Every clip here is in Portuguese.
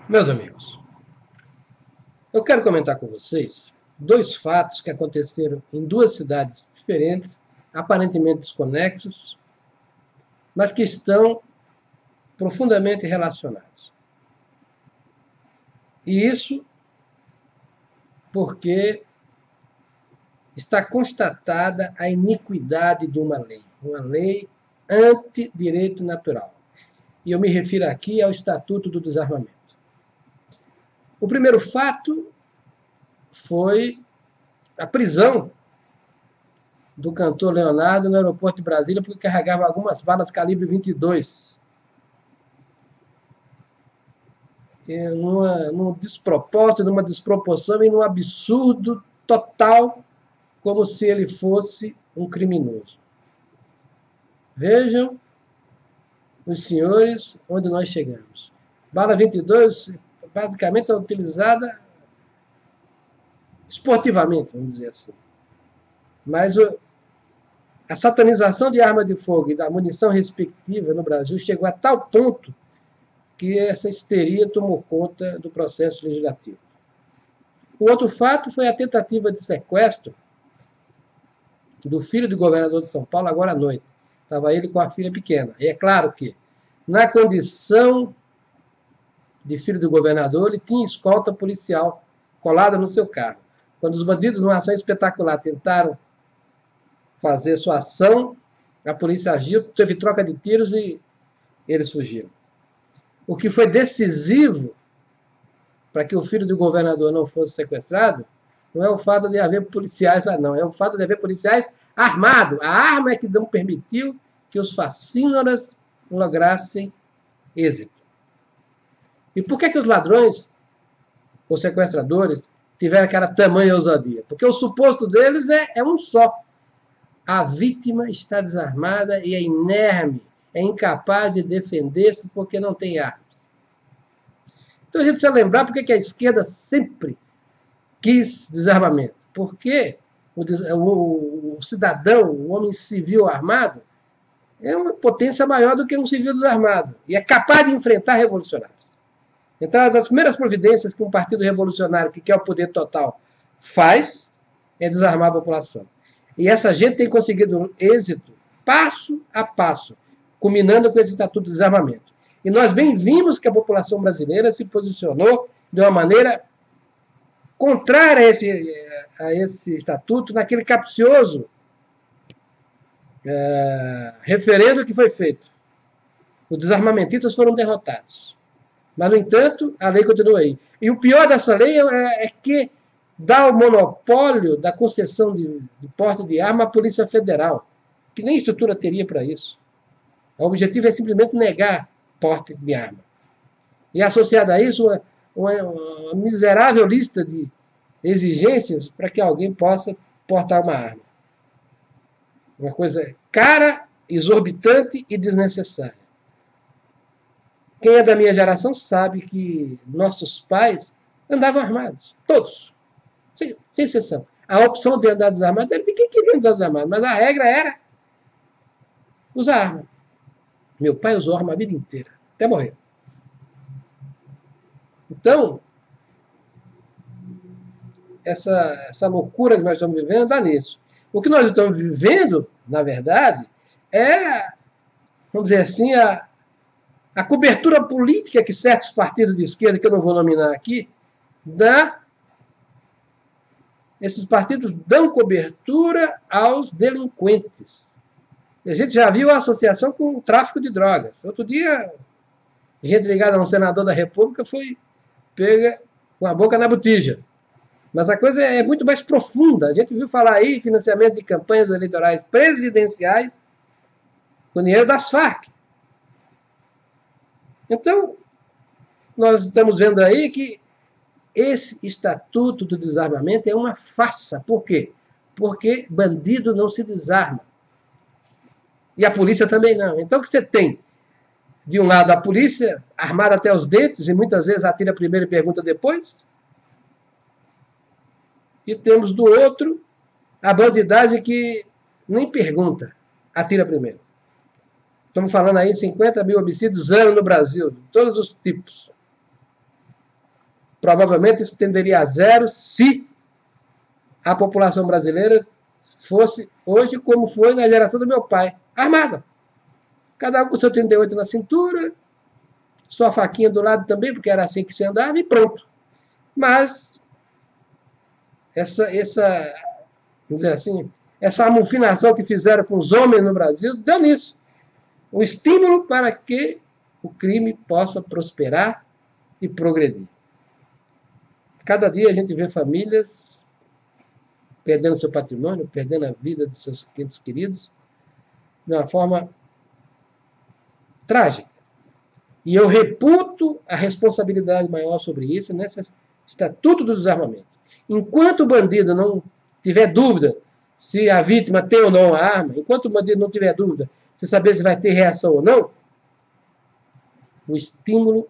Meus amigos, eu quero comentar com vocês dois fatos que aconteceram em duas cidades diferentes, aparentemente desconexos, mas que estão profundamente relacionados. E isso porque está constatada a iniquidade de uma lei anti-direito natural. E eu me refiro aqui ao Estatuto do Desarmamento. O primeiro fato foi a prisão do cantor Leonardo no aeroporto de Brasília porque carregava algumas balas calibre 22. Num despropósito, numa desproporção e num absurdo total, como se ele fosse um criminoso. Vejam, os senhores, onde nós chegamos. Bala 22, basicamente, é utilizada esportivamente, vamos dizer assim. Mas a satanização de arma de fogo e da munição respectiva no Brasil chegou a tal ponto que essa histeria tomou conta do processo legislativo. O outro fato foi a tentativa de sequestro do filho do governador de São Paulo, agora à noite. Estava ele com a filha pequena. E é claro que, na condição de filho do governador, ele tinha escolta policial colada no seu carro. Quando os bandidos, numa ação espetacular, tentaram fazer sua ação, a polícia agiu, teve troca de tiros e eles fugiram. O que foi decisivo para que o filho do governador não fosse sequestrado não é o fato de haver policiais lá, não. É o fato de haver policiais armados. A arma é que não permitiu que os facínoras lograssem êxito. E por que os ladrões, os sequestradores, tiveram aquela tamanha ousadia? Porque o suposto deles é um só. A vítima está desarmada e é inerme, é incapaz de defender-se porque não tem armas. Então a gente precisa lembrar por que a esquerda sempre quis desarmamento. Porque o cidadão, o homem civil armado, é uma potência maior do que um civil desarmado. E é capaz de enfrentar revolucionários. Então, uma das primeiras providências que um partido revolucionário que quer o poder total faz é desarmar a população. E essa gente tem conseguido êxito passo a passo, culminando com esse Estatuto de Desarmamento. E nós bem vimos que a população brasileira se posicionou de uma maneira contrária a esse estatuto, naquele capcioso referendo que foi feito. Os desarmamentistas foram derrotados. Mas, no entanto, a lei continua aí. E o pior dessa lei é que dá o monopólio da concessão de porte de arma à Polícia Federal, que nem estrutura teria para isso. O objetivo é simplesmente negar porte de arma. E associado a isso, uma miserável lista de exigências para que alguém possa portar uma arma. Uma coisa cara, exorbitante e desnecessária. Quem é da minha geração sabe que nossos pais andavam armados, todos, sem exceção. A opção de andar desarmado era de quem queria andar desarmado, mas a regra era usar arma. Meu pai usou arma a vida inteira, até morrer. Então, essa loucura que nós estamos vivendo dá nisso. O que nós estamos vivendo, na verdade, é, vamos dizer assim, a cobertura política que certos partidos de esquerda, que eu não vou nominar aqui, esses partidos dão cobertura aos delinquentes. A gente já viu a associação com o tráfico de drogas. Outro dia, gente ligada a um senador da República foi pega com a boca na botija. Mas a coisa é muito mais profunda. A gente viu falar aí financiamento de campanhas eleitorais presidenciais com dinheiro das Farc. Então, nós estamos vendo aí que esse Estatuto do Desarmamento é uma farsa. Por quê? Porque bandido não se desarma. E a polícia também não. Então, o que você tem? De um lado, a polícia armada até os dentes, e muitas vezes atira primeiro e pergunta depois. E temos do outro a bandidagem que nem pergunta, atira primeiro. Estamos falando aí em 50 mil homicídios ano no Brasil, de todos os tipos. provavelmente isso tenderia a zero se a população brasileira fosse hoje como foi na geração do meu pai, armada. Cada um com seu 38 na cintura, sua faquinha do lado também, porque era assim que se andava, e pronto. Mas vamos dizer assim, essa amofinação que fizeram com os homens no Brasil deu nisso. Um estímulo para que o crime possa prosperar e progredir. Cada dia a gente vê famílias perdendo seu patrimônio, perdendo a vida de seus entes queridos, de uma forma trágica. E eu reputo a responsabilidade maior sobre isso nesse Estatuto do Desarmamento. Enquanto o bandido não tiver dúvida se a vítima tem ou não a arma, enquanto o bandido não tiver dúvida se saber se vai ter reação ou não, o estímulo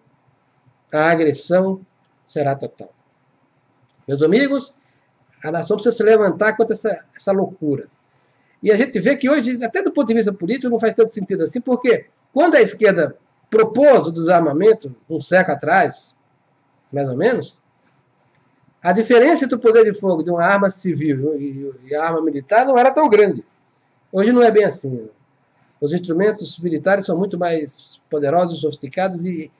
à agressão será total. Meus amigos, a nação precisa se levantar contra essa loucura. E a gente vê que hoje, até do ponto de vista político, não faz tanto sentido assim, porque quando a esquerda propôs o desarmamento, um século atrás, mais ou menos, a diferença entre o poder de fogo de uma arma civil e a arma militar não era tão grande. Hoje não é bem assim. Os instrumentos militares são muito mais poderosos, sofisticados e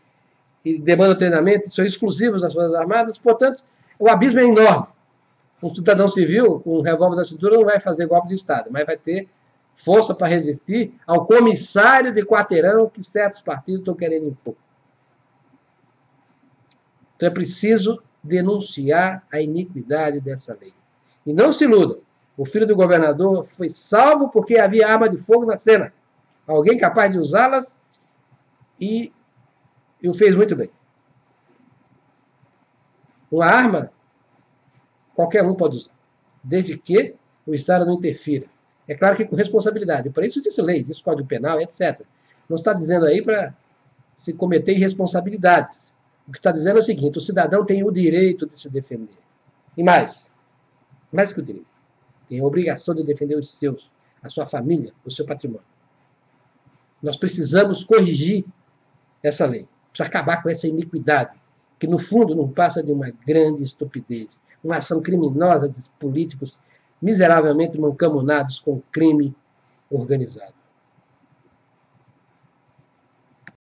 demandam treinamento, são exclusivos das Forças Armadas, portanto, o abismo é enorme. Um cidadão civil com um revólver na cintura não vai fazer golpe de Estado, mas vai ter força para resistir ao comissário de quarteirão que certos partidos estão querendo impor. Então é preciso denunciar a iniquidade dessa lei. E não se iluda, o filho do governador foi salvo porque havia arma de fogo na cena. Alguém capaz de usá-las e o fez muito bem. Uma arma, qualquer um pode usar, desde que o Estado não interfira. É claro que com responsabilidade. Para isso existe lei, existe Código Penal, etc. Não está dizendo aí para se cometer irresponsabilidades. O que está dizendo é o seguinte, o cidadão tem o direito de se defender. E mais que o direito, tem a obrigação de defender os seus, a sua família, o seu patrimônio. Nós precisamos corrigir essa lei. Precisa acabar com essa iniquidade, que no fundo não passa de uma grande estupidez, uma ação criminosa de políticos miseravelmente mancomunados com o crime organizado.